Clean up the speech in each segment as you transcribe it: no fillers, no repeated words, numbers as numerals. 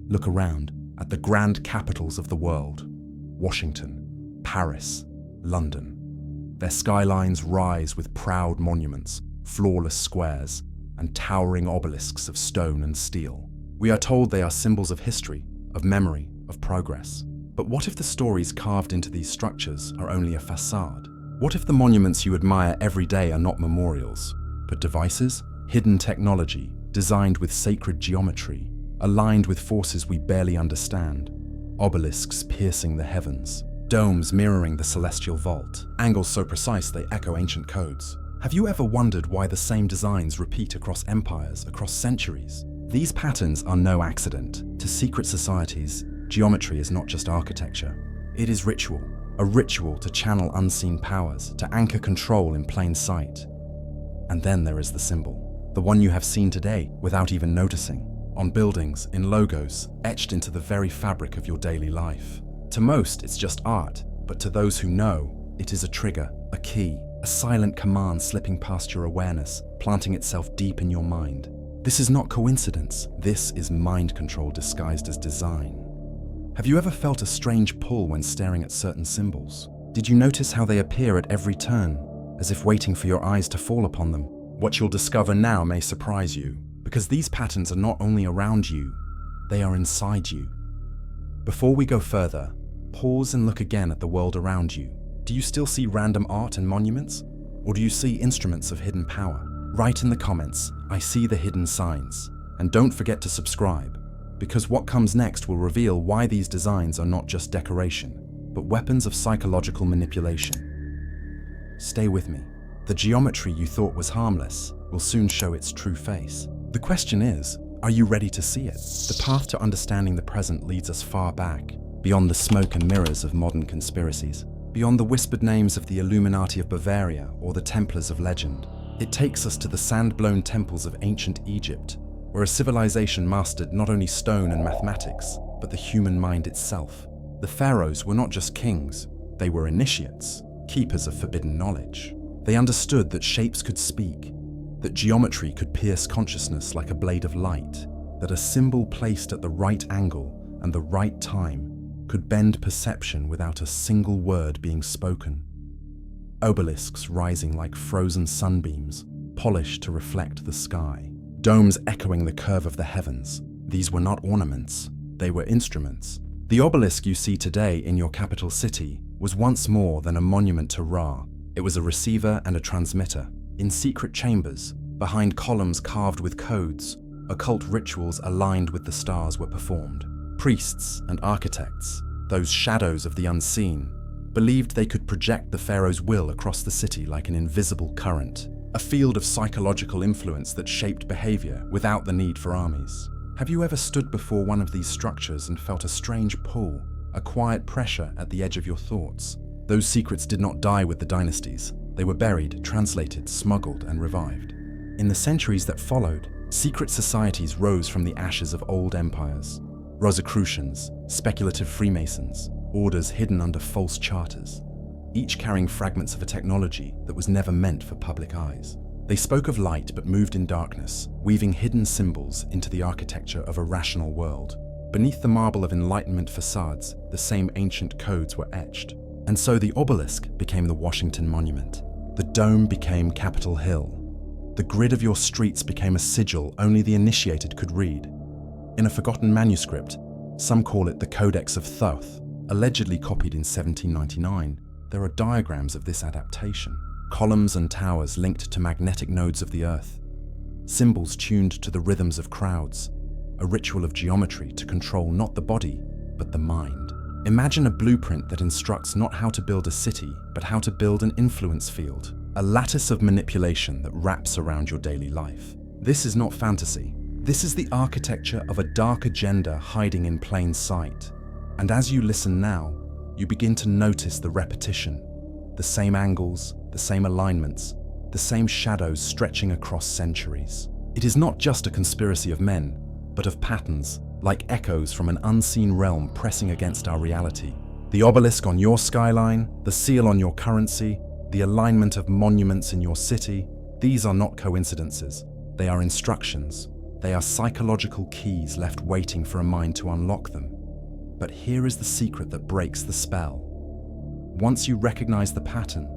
Look around at the grand capitals of the world: Washington, Paris, London. Their skylines rise with proud monuments, flawless squares, and towering obelisks of stone and steel. We are told they are symbols of history, of memory, of progress. But what if the stories carved into these structures are only a facade? What if the monuments you admire every day are not memorials, but devices, hidden technology, designed with sacred geometry, aligned with forces we barely understand? Obelisks piercing the heavens, domes mirroring the celestial vault, angles so precise they echo ancient codes. Have you ever wondered why the same designs repeat across empires, across centuries? These patterns are no accident. To secret societies, geometry is not just architecture. It is ritual, a ritual to channel unseen powers, to anchor control in plain sight. And then there is the symbol, the one you have seen today without even noticing, on buildings, in logos, etched into the very fabric of your daily life. To most, it's just art, but to those who know, it is a trigger, a key, a silent command slipping past your awareness, planting itself deep in your mind. This is not coincidence. This is mind control disguised as design. Have you ever felt a strange pull when staring at certain symbols? Did you notice how they appear at every turn, as if waiting for your eyes to fall upon them? What you'll discover now may surprise you, because these patterns are not only around you, they are inside you. Before we go further, pause and look again at the world around you. Do you still see random art and monuments? Or do you see instruments of hidden power? Write in the comments, "I see the hidden signs." And don't forget to subscribe, because what comes next will reveal why these designs are not just decoration, but weapons of psychological manipulation. Stay with me. The geometry you thought was harmless will soon show its true face. The question is, are you ready to see it? The path to understanding the present leads us far back, beyond the smoke and mirrors of modern conspiracies, beyond the whispered names of the Illuminati of Bavaria or the Templars of legend. It takes us to the sand-blown temples of ancient Egypt, where a civilization mastered not only stone and mathematics, but the human mind itself. The pharaohs were not just kings, they were initiates, keepers of forbidden knowledge. They understood that shapes could speak, that geometry could pierce consciousness like a blade of light, that a symbol placed at the right angle and the right time could bend perception without a single word being spoken. Obelisks rising like frozen sunbeams, polished to reflect the sky. Domes echoing the curve of the heavens. These were not ornaments, they were instruments. The obelisk you see today in your capital city was once more than a monument to Ra. It was a receiver and a transmitter. In secret chambers, behind columns carved with codes, occult rituals aligned with the stars were performed. Priests and architects, those shadows of the unseen, believed they could project the pharaoh's will across the city like an invisible current, a field of psychological influence that shaped behavior without the need for armies. Have you ever stood before one of these structures and felt a strange pull, a quiet pressure at the edge of your thoughts? Those secrets did not die with the dynasties. They were buried, translated, smuggled, and revived. In the centuries that followed, secret societies rose from the ashes of old empires. Rosicrucians, speculative Freemasons, orders hidden under false charters, each carrying fragments of a technology that was never meant for public eyes. They spoke of light but moved in darkness, weaving hidden symbols into the architecture of a rational world. Beneath the marble of Enlightenment facades, the same ancient codes were etched. And so the obelisk became the Washington Monument. The dome became Capitol Hill. The grid of your streets became a sigil only the initiated could read. In a forgotten manuscript, some call it the Codex of Thoth, allegedly copied in 1799, there are diagrams of this adaptation. Columns and towers linked to magnetic nodes of the earth. Symbols tuned to the rhythms of crowds. A ritual of geometry to control not the body, but the mind. Imagine a blueprint that instructs not how to build a city, but how to build an influence field. A lattice of manipulation that wraps around your daily life. This is not fantasy. This is the architecture of a dark agenda hiding in plain sight. And as you listen now, you begin to notice the repetition. The same angles, the same alignments, the same shadows stretching across centuries. It is not just a conspiracy of men, but of patterns, like echoes from an unseen realm pressing against our reality. The obelisk on your skyline, the seal on your currency, the alignment of monuments in your city, these are not coincidences. They are instructions. They are psychological keys left waiting for a mind to unlock them. But here is the secret that breaks the spell. Once you recognize the pattern,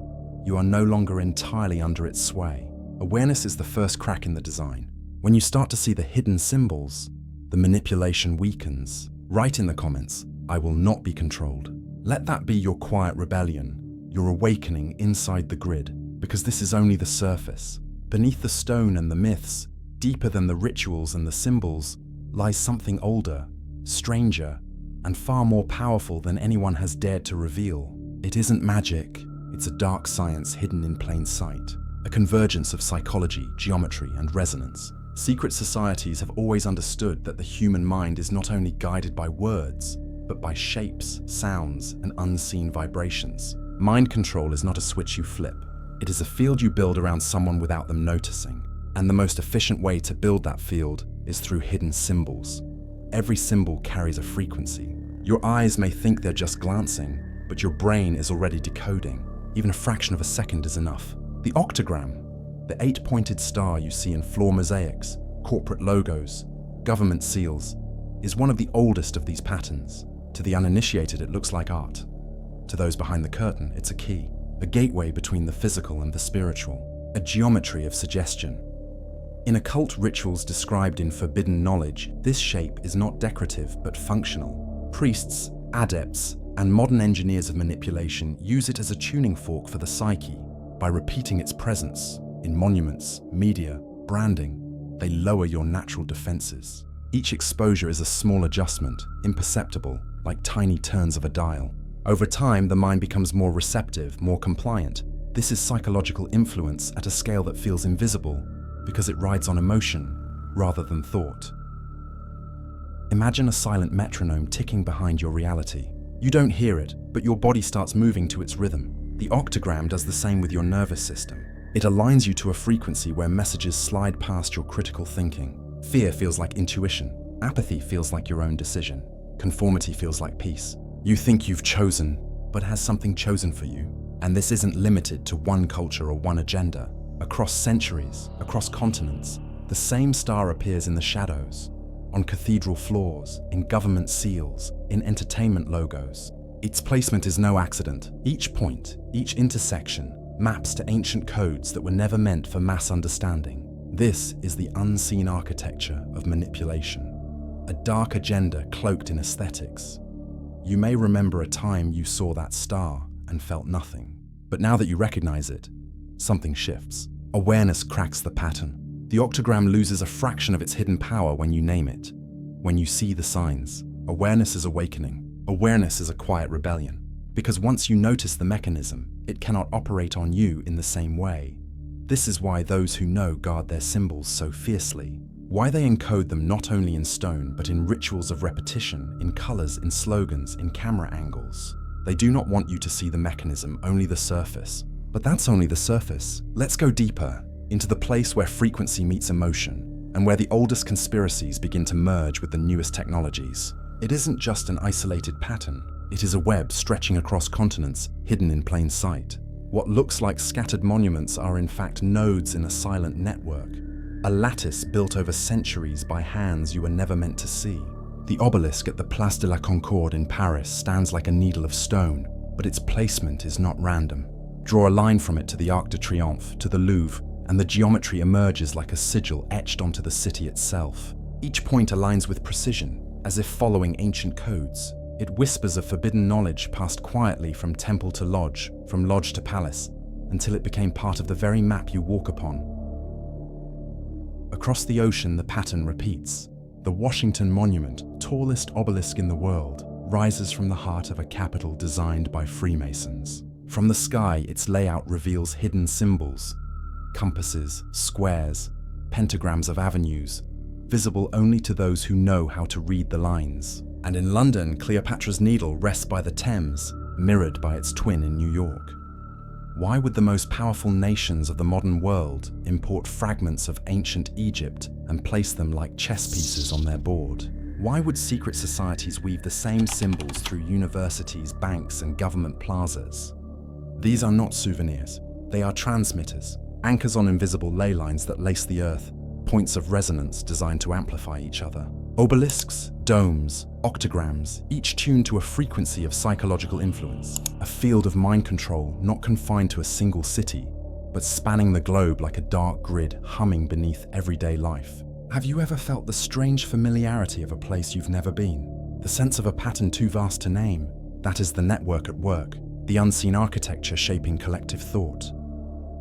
you are no longer entirely under its sway. Awareness is the first crack in the design. When you start to see the hidden symbols, the manipulation weakens. Write in the comments, "I will not be controlled." Let that be your quiet rebellion, your awakening inside the grid, because this is only the surface. Beneath the stone and the myths, deeper than the rituals and the symbols, lies something older, stranger, and far more powerful than anyone has dared to reveal. It isn't magic, it's a dark science hidden in plain sight, a convergence of psychology, geometry, and resonance. Secret societies have always understood that the human mind is not only guided by words, but by shapes, sounds, and unseen vibrations. Mind control is not a switch you flip. It is a field you build around someone without them noticing. And the most efficient way to build that field is through hidden symbols. Every symbol carries a frequency. Your eyes may think they're just glancing, but your brain is already decoding. Even a fraction of a second is enough. The octagram, the 8-pointed star you see in floor mosaics, corporate logos, government seals, is one of the oldest of these patterns. To the uninitiated, it looks like art. To those behind the curtain, it's a key, a gateway between the physical and the spiritual, a geometry of suggestion. In occult rituals described in Forbidden Knowledge, this shape is not decorative but functional. Priests, adepts, and modern engineers of manipulation use it as a tuning fork for the psyche. By repeating its presence in monuments, media, branding, they lower your natural defenses. Each exposure is a small adjustment, imperceptible, like tiny turns of a dial. Over time, the mind becomes more receptive, more compliant. This is psychological influence at a scale that feels invisible because it rides on emotion rather than thought. Imagine a silent metronome ticking behind your reality. You don't hear it, but your body starts moving to its rhythm. The octagram does the same with your nervous system. It aligns you to a frequency where messages slide past your critical thinking. Fear feels like intuition. Apathy feels like your own decision. Conformity feels like peace. You think you've chosen, but has something chosen for you? And this isn't limited to one culture or one agenda. Across centuries, across continents, the same star appears in the shadows, on cathedral floors, in government seals, in entertainment logos. Its placement is no accident. Each point, each intersection, maps to ancient codes that were never meant for mass understanding. This is the unseen architecture of manipulation, a dark agenda cloaked in aesthetics. You may remember a time you saw that star and felt nothing, but now that you recognize it, something shifts. Awareness cracks the pattern. The octagram loses a fraction of its hidden power when you name it. When you see the signs, awareness is awakening. Awareness is a quiet rebellion. Because once you notice the mechanism, it cannot operate on you in the same way. This is why those who know guard their symbols so fiercely. Why they encode them not only in stone, but in rituals of repetition, in colors, in slogans, in camera angles. They do not want you to see the mechanism, only the surface. But that's only the surface. Let's go deeper, into the place where frequency meets emotion, and where the oldest conspiracies begin to merge with the newest technologies. It isn't just an isolated pattern. It is a web stretching across continents, hidden in plain sight. What looks like scattered monuments are in fact nodes in a silent network, a lattice built over centuries by hands you were never meant to see. The obelisk at the Place de la Concorde in Paris stands like a needle of stone, but its placement is not random. Draw a line from it to the Arc de Triomphe, to the Louvre, and the geometry emerges like a sigil etched onto the city itself. Each point aligns with precision, as if following ancient codes. It whispers of forbidden knowledge passed quietly from temple to lodge, from lodge to palace, until it became part of the very map you walk upon. Across the ocean, the pattern repeats. The Washington Monument, tallest obelisk in the world, rises from the heart of a capital designed by Freemasons. From the sky, its layout reveals hidden symbols, compasses, squares, pentagrams of avenues, visible only to those who know how to read the lines. And in London, Cleopatra's Needle rests by the Thames, mirrored by its twin in New York. Why would the most powerful nations of the modern world import fragments of ancient Egypt and place them like chess pieces on their board? Why would secret societies weave the same symbols through universities, banks, and government plazas? These are not souvenirs. They are transmitters, anchors on invisible ley lines that lace the earth. points of resonance designed to amplify each other. Obelisks, domes, octograms, each tuned to a frequency of psychological influence, a field of mind control not confined to a single city, but spanning the globe like a dark grid humming beneath everyday life. Have you ever felt the strange familiarity of a place you've never been? The sense of a pattern too vast to name? That is the network at work, the unseen architecture shaping collective thought.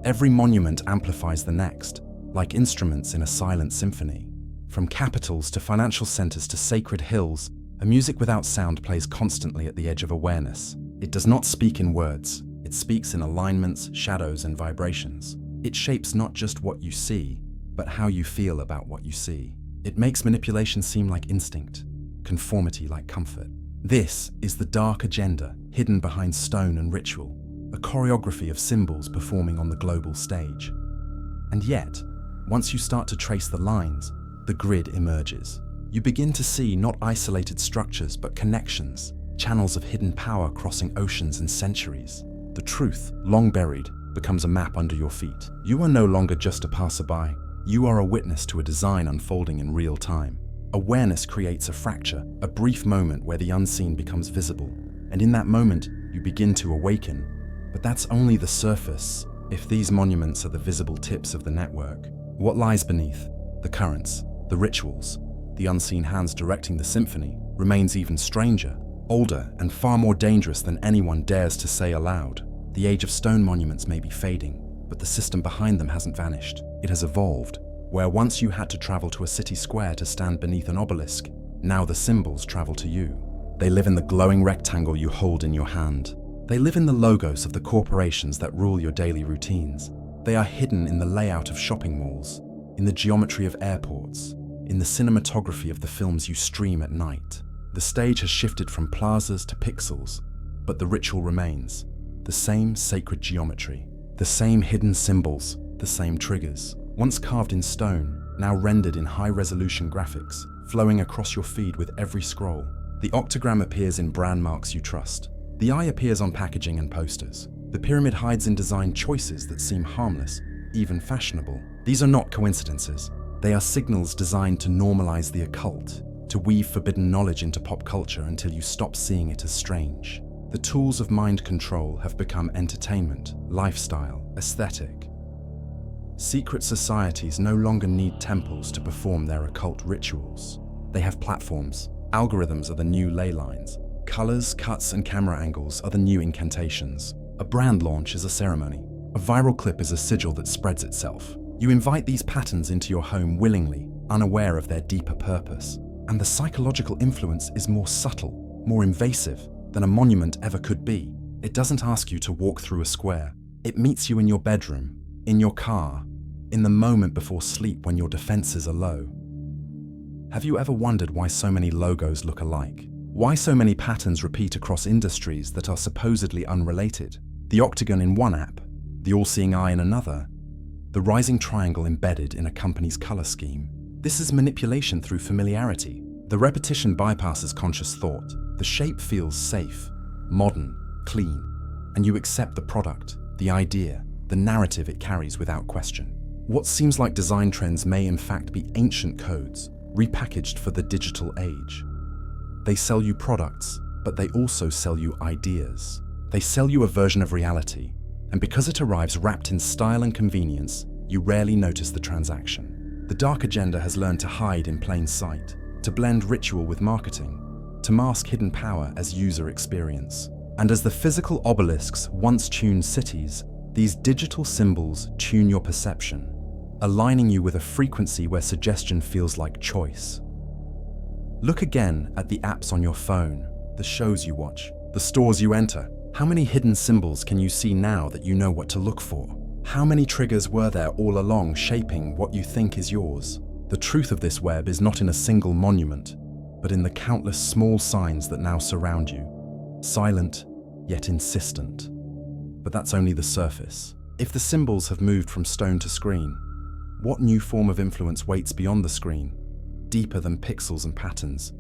Every monument amplifies the next, like instruments in a silent symphony. From capitals to financial centers to sacred hills, a music without sound plays constantly at the edge of awareness. It does not speak in words. It speaks in alignments, shadows, and vibrations. It shapes not just what you see, but how you feel about what you see. It makes manipulation seem like instinct, conformity like comfort. This is the dark agenda hidden behind stone and ritual, a choreography of symbols performing on the global stage. And yet, once you start to trace the lines, the grid emerges. You begin to see not isolated structures, but connections, channels of hidden power crossing oceans and centuries. The truth, long buried, becomes a map under your feet. You are no longer just a passerby. You are a witness to a design unfolding in real time. Awareness creates a fracture, a brief moment where the unseen becomes visible. And in that moment, you begin to awaken. But that's only the surface. If these monuments are the visible tips of the network, what lies beneath? The currents, the rituals, the unseen hands directing the symphony, remains even stranger, older, and far more dangerous than anyone dares to say aloud. The age of stone monuments may be fading, but the system behind them hasn't vanished. It has evolved. Where once you had to travel to a city square to stand beneath an obelisk, now the symbols travel to you. They live in the glowing rectangle you hold in your hand. They live in the logos of the corporations that rule your daily routines. They are hidden in the layout of shopping malls, in the geometry of airports, in the cinematography of the films you stream at night. The stage has shifted from plazas to pixels, but the ritual remains. The same sacred geometry, the same hidden symbols, the same triggers. Once carved in stone, now rendered in high-resolution graphics, flowing across your feed with every scroll. The octagram appears in brand marks you trust. The eye appears on packaging and posters. The pyramid hides in design choices that seem harmless, even fashionable. These are not coincidences. They are signals designed to normalize the occult, to weave forbidden knowledge into pop culture until you stop seeing it as strange. The tools of mind control have become entertainment, lifestyle, aesthetic. Secret societies no longer need temples to perform their occult rituals. They have platforms. Algorithms are the new ley lines. Colors, cuts, and camera angles are the new incantations. A brand launch is a ceremony. A viral clip is a sigil that spreads itself. You invite these patterns into your home willingly, unaware of their deeper purpose. And the psychological influence is more subtle, more invasive than a monument ever could be. It doesn't ask you to walk through a square. It meets you in your bedroom, in your car, in the moment before sleep when your defenses are low. Have you ever wondered why so many logos look alike? Why so many patterns repeat across industries that are supposedly unrelated? The octagon in one app, the all-seeing eye in another, the rising triangle embedded in a company's color scheme. This is manipulation through familiarity. The repetition bypasses conscious thought. The shape feels safe, modern, clean, and you accept the product, the idea, the narrative it carries without question. What seems like design trends may in fact be ancient codes, repackaged for the digital age. They sell you products, but they also sell you ideas. They sell you a version of reality, and because it arrives wrapped in style and convenience, you rarely notice the transaction. The dark agenda has learned to hide in plain sight, to blend ritual with marketing, to mask hidden power as user experience. And as the physical obelisks once tuned cities, these digital symbols tune your perception, aligning you with a frequency where suggestion feels like choice. Look again at the apps on your phone, the shows you watch, the stores you enter. How many hidden symbols can you see now that you know what to look for? How many triggers were there all along shaping what you think is yours? The truth of this web is not in a single monument, but in the countless small signs that now surround you. Silent, yet insistent. But that's only the surface. If the symbols have moved from stone to screen, what new form of influence waits beyond the screen, deeper than pixels and patterns,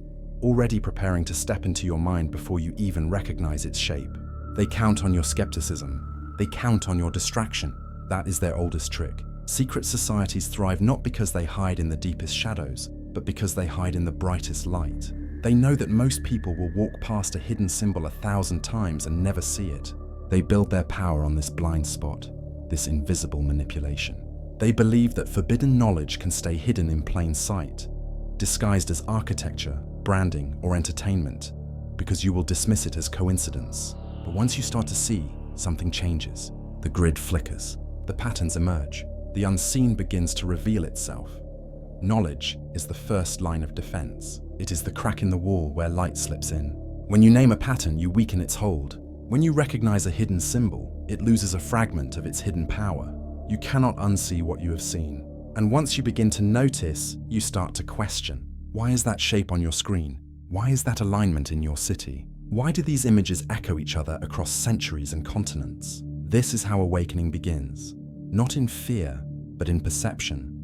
already preparing to step into your mind before you even recognize its shape? They count on your skepticism. They count on your distraction. That is their oldest trick. Secret societies thrive not because they hide in the deepest shadows, but because they hide in the brightest light. They know that most people will walk past a hidden symbol 1,000 times and never see it. They build their power on this blind spot, this invisible manipulation. They believe that forbidden knowledge can stay hidden in plain sight, disguised as architecture, branding, or entertainment, because you will dismiss it as coincidence. But once you start to see, something changes. The grid flickers, the patterns emerge, the unseen begins to reveal itself. Knowledge is the first line of defense. It is the crack in the wall where light slips in. When you name a pattern, you weaken its hold. When you recognize a hidden symbol, it loses a fragment of its hidden power. You cannot unsee what you have seen. And once you begin to notice, you start to question. Why is that shape on your screen? Why is that alignment in your city? Why do these images echo each other across centuries and continents? This is how awakening begins. Not in fear, but in perception.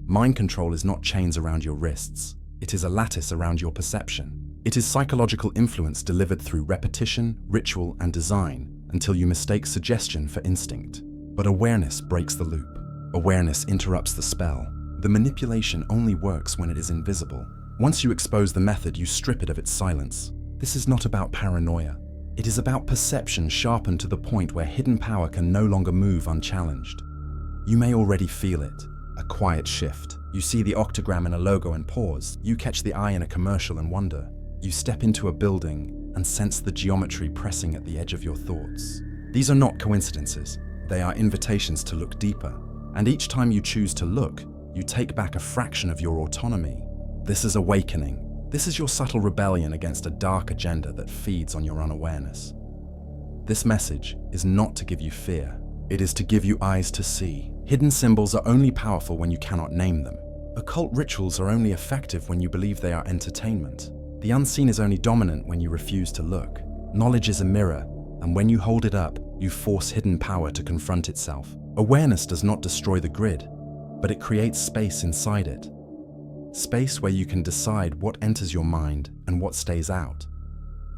Mind control is not chains around your wrists. It is a lattice around your perception. It is psychological influence delivered through repetition, ritual, and design until you mistake suggestion for instinct. But awareness breaks the loop. Awareness interrupts the spell. The manipulation only works when it is invisible. Once you expose the method, you strip it of its silence. This is not about paranoia. It is about perception sharpened to the point where hidden power can no longer move unchallenged. You may already feel it, a quiet shift. You see the octagram in a logo and pause. You catch the eye in a commercial and wonder. You step into a building and sense the geometry pressing at the edge of your thoughts. These are not coincidences. They are invitations to look deeper. And each time you choose to look, you take back a fraction of your autonomy. This is awakening. This is your subtle rebellion against a dark agenda that feeds on your unawareness. This message is not to give you fear. It is to give you eyes to see. Hidden symbols are only powerful when you cannot name them. Occult rituals are only effective when you believe they are entertainment. The unseen is only dominant when you refuse to look. Knowledge is a mirror, and when you hold it up, you force hidden power to confront itself. Awareness does not destroy the grid, but it creates space inside it. Space where you can decide what enters your mind and what stays out.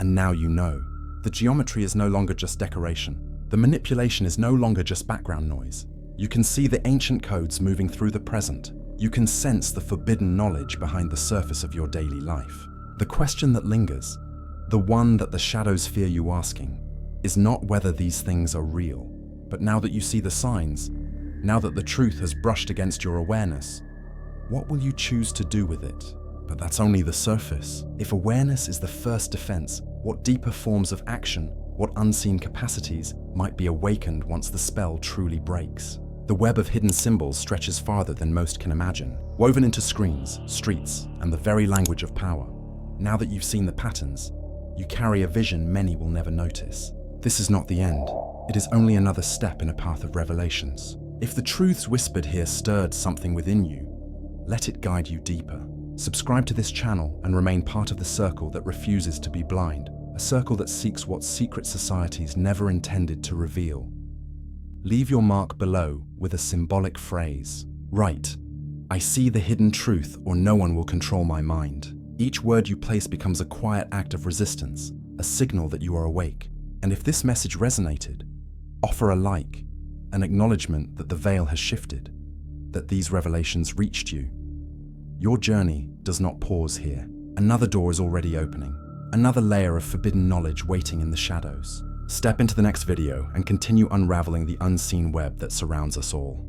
And now you know. The geometry is no longer just decoration. The manipulation is no longer just background noise. You can see the ancient codes moving through the present. You can sense the forbidden knowledge behind the surface of your daily life. The question that lingers, the one that the shadows fear you asking, is not whether these things are real, but now that you see the signs, now that the truth has brushed against your awareness, what will you choose to do with it? But that's only the surface. If awareness is the first defense, what deeper forms of action, what unseen capacities might be awakened once the spell truly breaks? The web of hidden symbols stretches farther than most can imagine, woven into screens, streets, and the very language of power. Now that you've seen the patterns, you carry a vision many will never notice. This is not the end. It is only another step in a path of revelations. If the truths whispered here stirred something within you, let it guide you deeper. Subscribe to this channel and remain part of the circle that refuses to be blind, a circle that seeks what secret societies never intended to reveal. Leave your mark below with a symbolic phrase. Write, "I see the hidden truth, or no one will control my mind." Each word you place becomes a quiet act of resistance, a signal that you are awake. And if this message resonated, offer a like, an acknowledgement that the veil has shifted, that these revelations reached you. Your journey does not pause here. Another door is already opening, another layer of forbidden knowledge waiting in the shadows. Step into the next video and continue unraveling the unseen web that surrounds us all.